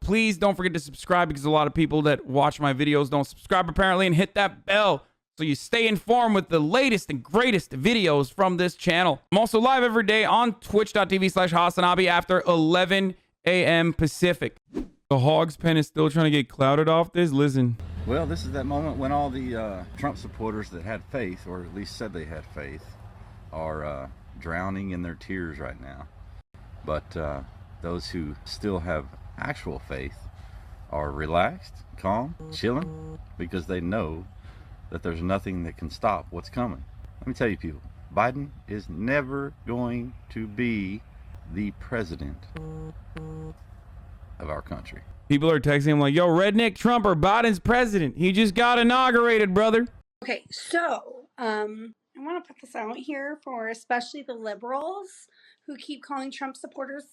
please don't forget to subscribe, because a lot of people that watch my videos don't subscribe apparently, and hit that bell so you stay informed with the latest and greatest videos from this channel. I'm also live every day on twitch.tv/HasanAbi after 11 a.m. Pacific. The Hogs Pen is still trying to get clouded off this. Listen. Well, this is that moment when all the Trump supporters that had faith, or at least said they had faith, are drowning in their tears right now. But those who still have actual faith are relaxed, calm, chilling, because they know that there's nothing that can stop what's coming. Let me tell you, people, Biden is never going to be the president of our country. People are texting him like, yo, redneck Trump or Biden's president. He just got inaugurated, brother. Okay, so I want to put this out here for especially the liberals who keep calling Trump supporters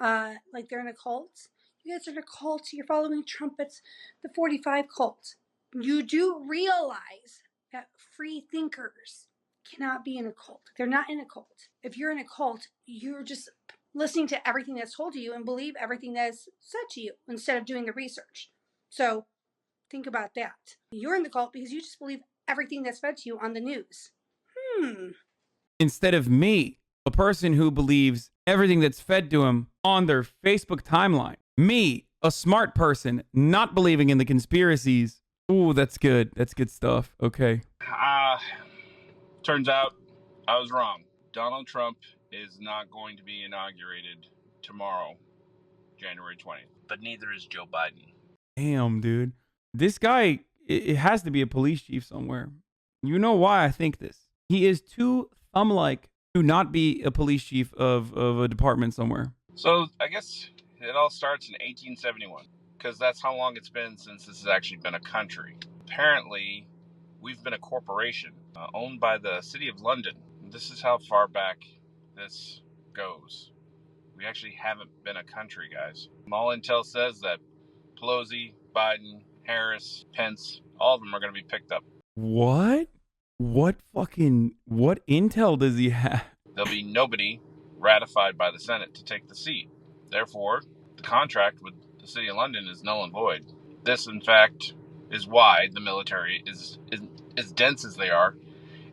like they're in a cult. You guys are in a cult. You're following Trump. It's the 45 cult. You do realize that free thinkers cannot be in a cult. They're not in a cult. If you're in a cult, you're just listening to everything that's told to you and believe everything that's said to you instead of doing the research. So think about that. You're in the cult because you just believe everything that's fed to you on the news. Instead of me, a person who believes everything that's fed to him on their Facebook timeline. Me, a smart person, not believing in the conspiracies. Ooh, that's good. That's good stuff. Okay. Turns out I was wrong. Donald Trump is not going to be inaugurated tomorrow, January 20th. But neither is Joe Biden. Damn, dude. This guy, it has to be a police chief somewhere. You know why I think this? He is too thumb-like to not be a police chief of a department somewhere. So I guess it all starts in 1871, because that's how long it's been since this has actually been a country. Apparently, we've been a corporation owned by the city of London. This is how far back this goes. We actually haven't been a country, guys. All intel says that Pelosi, Biden, Harris, Pence, all of them are going to be picked up. What? What intel does he have? There'll be nobody ratified by the Senate to take the seat. Therefore, the contract with the city of London is null and void. This, in fact, is why the military is as dense as they are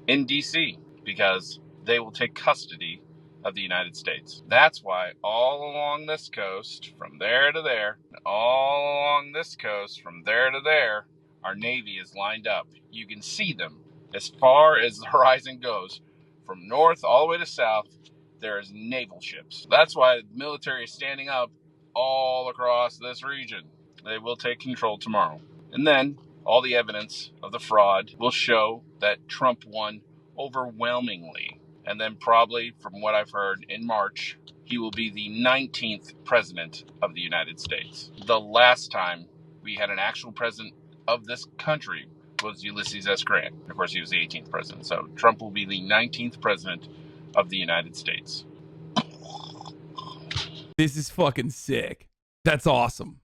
in D.C., because they will take custody of the United States. That's why all along this coast, from there to there, all along this coast, from there to there, our Navy is lined up. You can see them as far as the horizon goes. From north all the way to south, there is naval ships. That's why the military is standing up all across this region. They will take control tomorrow. And then all the evidence of the fraud will show that Trump won overwhelmingly. And then probably, from what I've heard, in March, he will be the 19th president of the United States. The last time we had an actual president of this country was Ulysses S. Grant. Of course, he was the 18th president. So Trump will be the 19th president of the United States. This is fucking sick. That's awesome.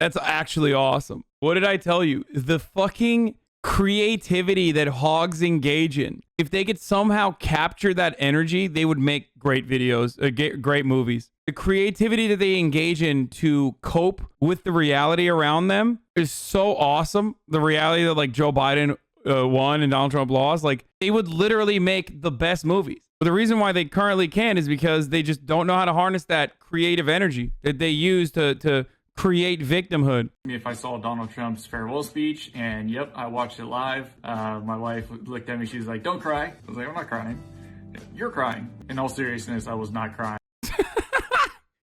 That's actually awesome. What did I tell you? The fucking creativity that hogs engage in. If they could somehow capture that energy, they would make great videos, great movies. The creativity that they engage in to cope with the reality around them is so awesome. The reality that like Joe Biden won and Donald Trump lost, like they would literally make the best movies. But the reason why they currently can't is because they just don't know how to harness that creative energy that they use to create victimhood. If I saw Donald Trump's farewell speech, and yep, I watched it live, my wife looked at me, she was like, don't cry. I was like, I'm not crying. You're crying. In all seriousness, I was not crying.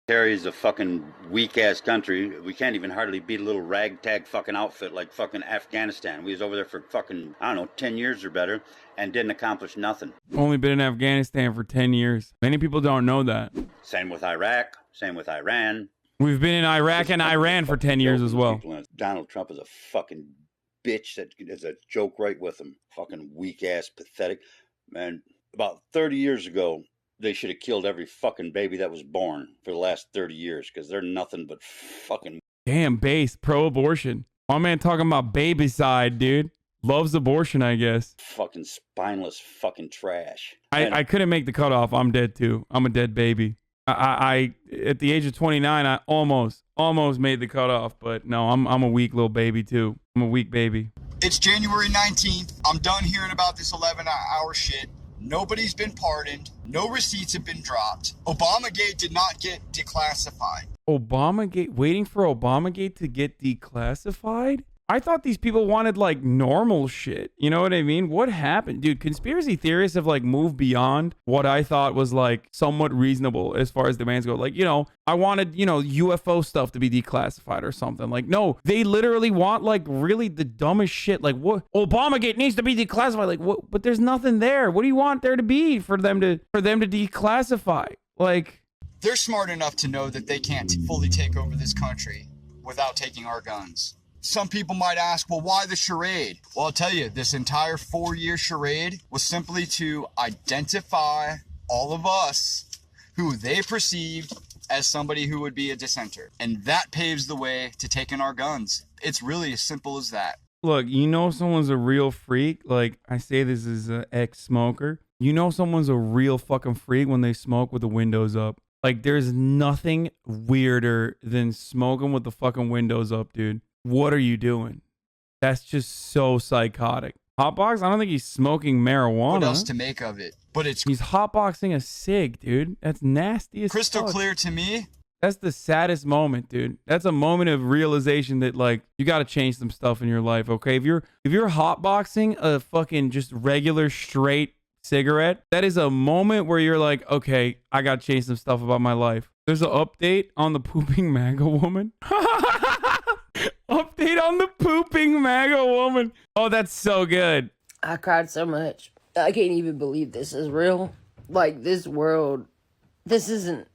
Terry's a fucking weak-ass country. We can't even hardly beat a little ragtag fucking outfit like fucking Afghanistan. We was over there for fucking, I don't know, 10 years or better, and didn't accomplish nothing. Only been in Afghanistan for 10 years. Many people don't know that. Same with Iraq, same with Iran. We've been in Iraq and Iran for 10 years as well. Donald Trump is a fucking bitch that is a joke right with him. Fucking weak-ass, pathetic. Man, about 30 years ago, they should have killed every fucking baby that was born for the last 30 years, because they're nothing but fucking... Damn, base, pro-abortion. My man talking about baby side, dude. Loves abortion, I guess. Fucking spineless fucking trash. I couldn't make the cutoff. I'm dead too. I'm a dead baby. I at the age of 29, I almost made the cutoff, but no, I'm a weak little baby too. I'm a weak baby. It's January 19th. I'm done hearing about this 11-hour shit. Nobody's been pardoned. No receipts have been dropped. Obamagate did not get declassified. Obamagate, waiting for Obamagate to get declassified? I thought these people wanted like normal shit. You know what I mean? What happened? Dude, conspiracy theorists have like moved beyond what I thought was like somewhat reasonable as far as demands go. Like, you know, I wanted, you know, UFO stuff to be declassified or something. Like, no, they literally want like really the dumbest shit. Like, what? Obamagate needs to be declassified. Like, what? But there's nothing there. What do you want there to be for them to declassify? Like, they're smart enough to know that they can't fully take over this country without taking our guns. Some people might ask, well, why the charade? Well, I'll tell you, this entire 4-year charade was simply to identify all of us who they perceived as somebody who would be a dissenter. And that paves the way to taking our guns. It's really as simple as that. look, you know someone's a real freak. Like, I say this as an ex-smoker. You know someone's a real fucking freak when they smoke with the windows up. Like, there's nothing weirder than smoking with the fucking windows up, dude. What are you doing? That's just so psychotic. Hotbox? I don't think he's smoking marijuana. What else to make of it? But He's hotboxing a cig, dude. That's nasty as crystal fuck. Clear to me. That's the saddest moment, dude. That's a moment of realization that, like, you got to change some stuff in your life, okay? If you're hotboxing a fucking just regular straight cigarette, that is a moment where you're like, okay, I got to change some stuff about my life. There's an update on the pooping MAGA woman. Update on the pooping MAGA woman. Oh, that's so good. I cried so much. I can't even believe this is real. Like, this world, this isn't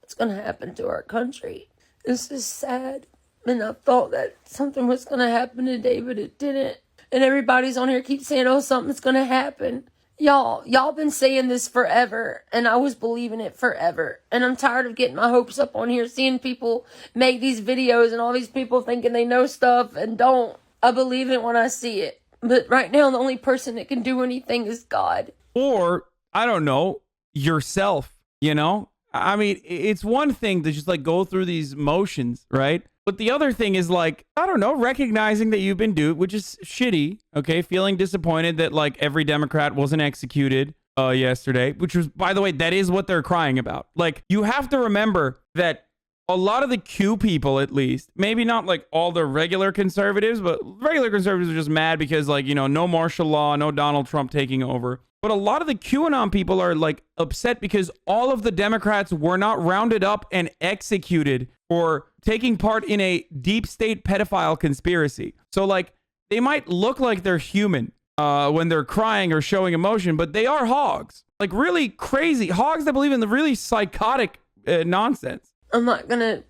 what's going to happen to our country. This is sad. And I thought that something was going to happen today, but it didn't. And everybody's on here keeps saying, oh, something's going to happen. Y'all been saying this forever, and I was believing it forever. And I'm tired of getting my hopes up on here, seeing people make these videos and all these people thinking they know stuff and don't. I believe it when I see it. But right now, the only person that can do anything is God. Or, I don't know, yourself, you know? I mean, it's one thing to just like go through these motions, right? But the other thing is like, I don't know, recognizing that you've been duped, which is shitty, okay? Feeling disappointed that like every Democrat wasn't executed yesterday, which was, by the way, that is what they're crying about. Like, you have to remember that a lot of the Q people, at least, maybe not like all the regular conservatives, but regular conservatives are just mad because, like, you know, no martial law, no Donald Trump taking over. But a lot of the QAnon people are like upset because all of the Democrats were not rounded up and executed for taking part in a deep state pedophile conspiracy. So like, they might look like they're human when they're crying or showing emotion, but they are hogs. Like, really crazy hogs that believe in the really psychotic nonsense. I'm not gonna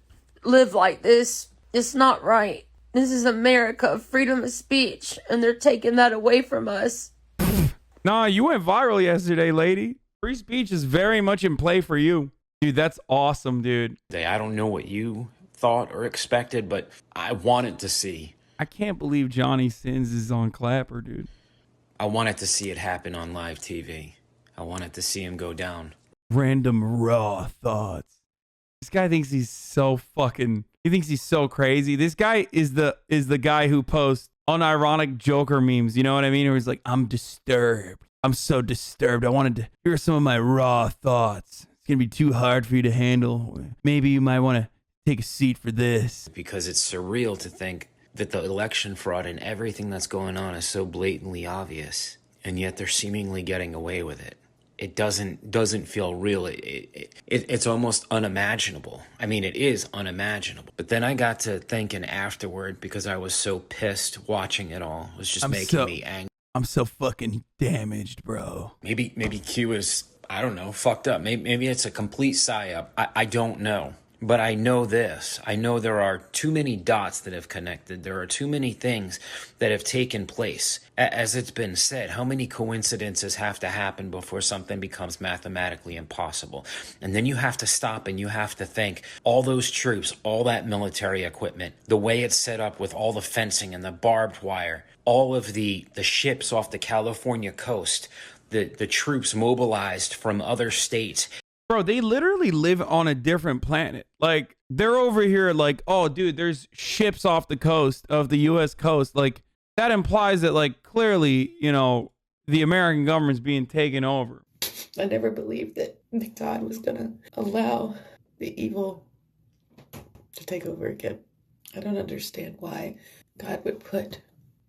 live like this. It's not right. This is America, freedom of speech, and they're taking that away from us. Nah, you went viral yesterday, lady. Free speech is very much in play for you. Dude, that's awesome, dude. I don't know what you thought or expected, but I wanted to see. I can't believe Johnny Sins is on Clapper, dude. I wanted to see it happen on live TV. I wanted to see him go down. Random raw thoughts. This guy thinks he's so fucking... He thinks he's so crazy. This guy is the guy who posts unironic Joker memes. You know what I mean? Where he's like, I'm disturbed. I'm so disturbed. I wanted to hear some of my raw thoughts. It's going to be too hard for you to handle. Maybe you might want to take a seat for this. Because it's surreal to think that the election fraud and everything that's going on is so blatantly obvious, and yet they're seemingly getting away with it. It doesn't feel real. It's almost unimaginable. I mean, it is unimaginable. But then I got to thinking afterward, because I was so pissed watching it all. It was just making me angry. I'm so fucking damaged, bro. Maybe Q is, I don't know, fucked up. Maybe it's a complete psyop. I don't know. But I know this. I know there are too many dots that have connected. There are too many things that have taken place. As it's been said, how many coincidences have to happen before something becomes mathematically impossible? And then you have to stop and you have to think, all those troops, all that military equipment, the way it's set up with all the fencing and the barbed wire, all of the ships off the California coast, the troops mobilized from other states. Bro, they literally live on a different planet. Like, they're over here like, oh, dude, there's ships off the coast of the U.S. coast. Like, that implies that, like, clearly, you know, the American government's being taken over. I never believed that God was going to allow the evil to take over again. I don't understand why God would put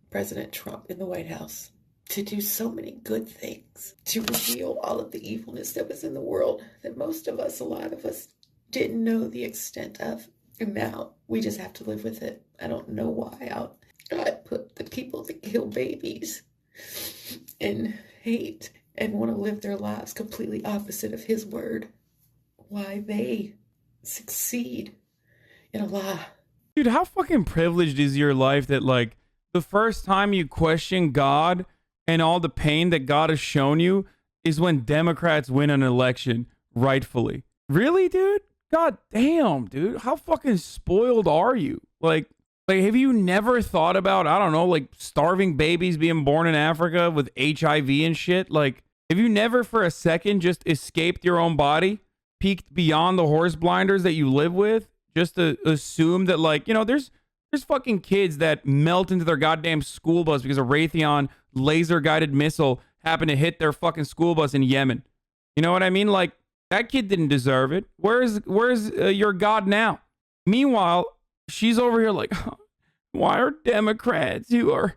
President Trump in the White House to do so many good things, to reveal all of the evilness that was in the world that most of us, a lot of us, didn't know the extent of. And now we just have to live with it. I don't know why God put the people that kill babies and hate and want to live their lives completely opposite of his word, why they succeed in a lie. Dude, how fucking privileged is your life that, like, the first time you question God and all the pain that God has shown you is when Democrats win an election rightfully? Really, dude? God damn, dude. How fucking spoiled are you? Like, have you never thought about, I don't know, like, starving babies being born in Africa with HIV and shit? Like, have you never for a second just escaped your own body, peeked beyond the horse blinders that you live with, just to assume that, like, you know, there's fucking kids that melt into their goddamn school bus because a Raytheon laser-guided missile happened to hit their fucking school bus in Yemen. You know what I mean? Like, that kid didn't deserve it. Where's your God now? Meanwhile, she's over here like, why are Democrats who are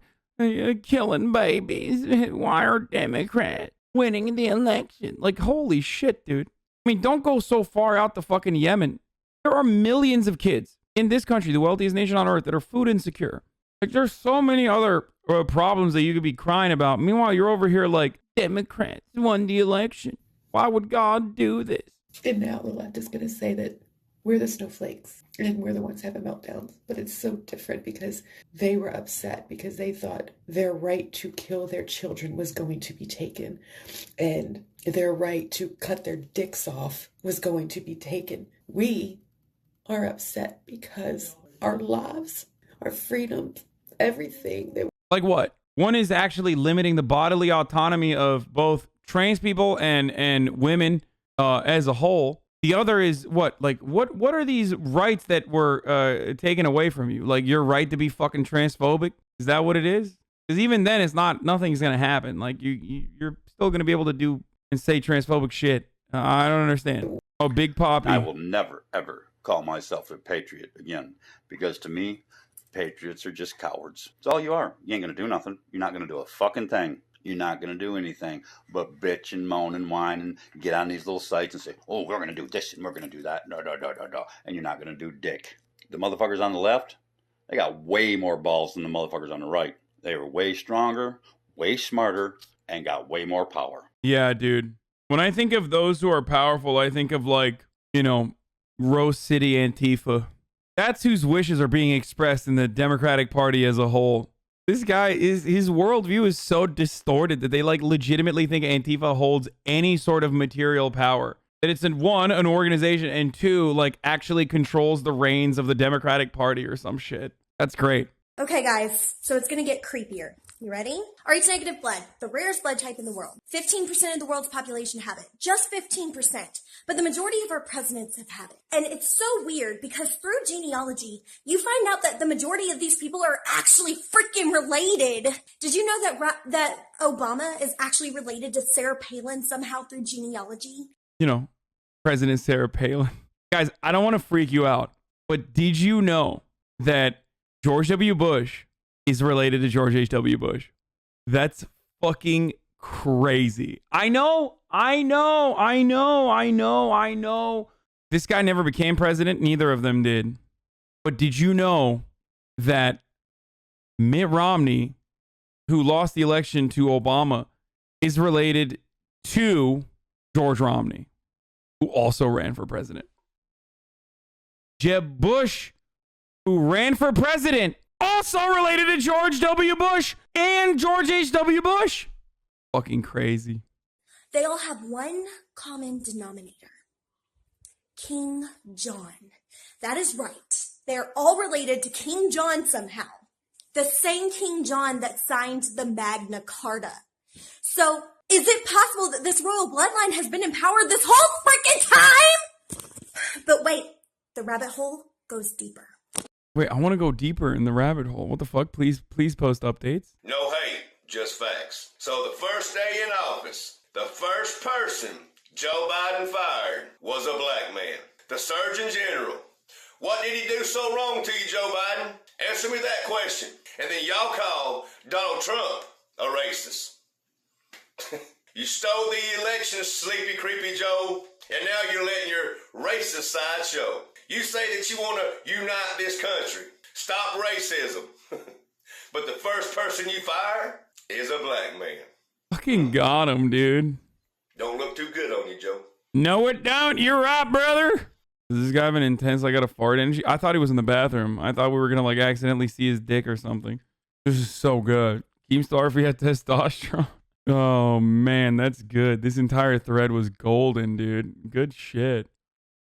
killing babies? Why are Democrats winning the election? Like, holy shit, dude. I mean, don't go so far out to fucking Yemen. There are millions of kids in this country, the wealthiest nation on earth, that are food insecure. Like, there's so many other problems that you could be crying about. Meanwhile, you're over here like, Democrats won the election. Why would God do this? And now the left is going to say that we're the snowflakes and we're the ones having meltdowns. But it's so different because they were upset because they thought their right to kill their children was going to be taken. And their right to cut their dicks off was going to be taken. We are upset because our lives, our freedoms, everything. Like what? One is actually limiting the bodily autonomy of both trans people and women as a whole. The other is what? Like, what are these rights that were taken away from you? Like, your right to be fucking transphobic? Is that what it is? Because even then, nothing's gonna happen. Like, you're still gonna be able to do and say transphobic shit. I don't understand. Oh, Big Poppy. I will never, ever call myself a patriot again, because to me, patriots are just cowards. It's all you are. You ain't gonna do nothing. You're not gonna do a fucking thing. You're not going to do anything but bitch and moan and whine and get on these little sites and say, oh, we're going to do this and we're going to do that. No. And you're not going to do dick. The motherfuckers on the left, they got way more balls than the motherfuckers on the right. They were way stronger, way smarter, and got way more power. Yeah, dude. When I think of those who are powerful, I think of, like, you know, Rose City Antifa. That's whose wishes are being expressed in the Democratic Party as a whole. This guy his worldview is so distorted that they, like, legitimately think Antifa holds any sort of material power. That it's, one, an organization, and two, like, actually controls the reins of the Democratic Party or some shit. That's great. Okay, guys, so it's gonna get creepier. You ready? Rh negative blood, the rarest blood type in the world. 15% of the world's population have it. Just 15%. But the majority of our presidents have had it. And it's so weird because through genealogy, you find out that the majority of these people are actually freaking related. Did you know that Obama is actually related to Sarah Palin somehow through genealogy? You know, President Sarah Palin. Guys, I don't want to freak you out, but did you know that George W. Bush is related to George H.W. Bush? That's fucking crazy. I know. This guy never became president. Neither of them did. But did you know that Mitt Romney, who lost the election to Obama, is related to George Romney, who also ran for president? Jeb Bush, who ran for president, also related to George W. Bush and George H.W. Bush. Fucking crazy. They all have one common denominator. King John. That is right. They're all related to King John somehow. The same King John that signed the Magna Carta. So Is it possible that this royal bloodline has been in power this whole freaking time? But wait, the rabbit hole goes deeper. Wait, I want to go deeper in the rabbit hole. What the fuck? Please post updates. No hate, just facts. So the first day in office, the first person Joe Biden fired was a black man. The Surgeon General. What did he do so wrong to you, Joe Biden? Answer me that question. And then y'all call Donald Trump a racist. You stole the election, sleepy, creepy Joe, and now you're letting your racist side show. You say that you want to unite this country, stop racism, but the first person you fire is a black man. Fucking got him, dude. Don't look too good on you, Joe. No, it don't. You're right, brother. Does this guy have an intense, like, got a fart energy? I thought he was in the bathroom. I thought we were gonna, like, accidentally see his dick or something. This is so good. Keemstar if he had testosterone. Oh man, that's good. This entire thread was golden, dude. Good shit.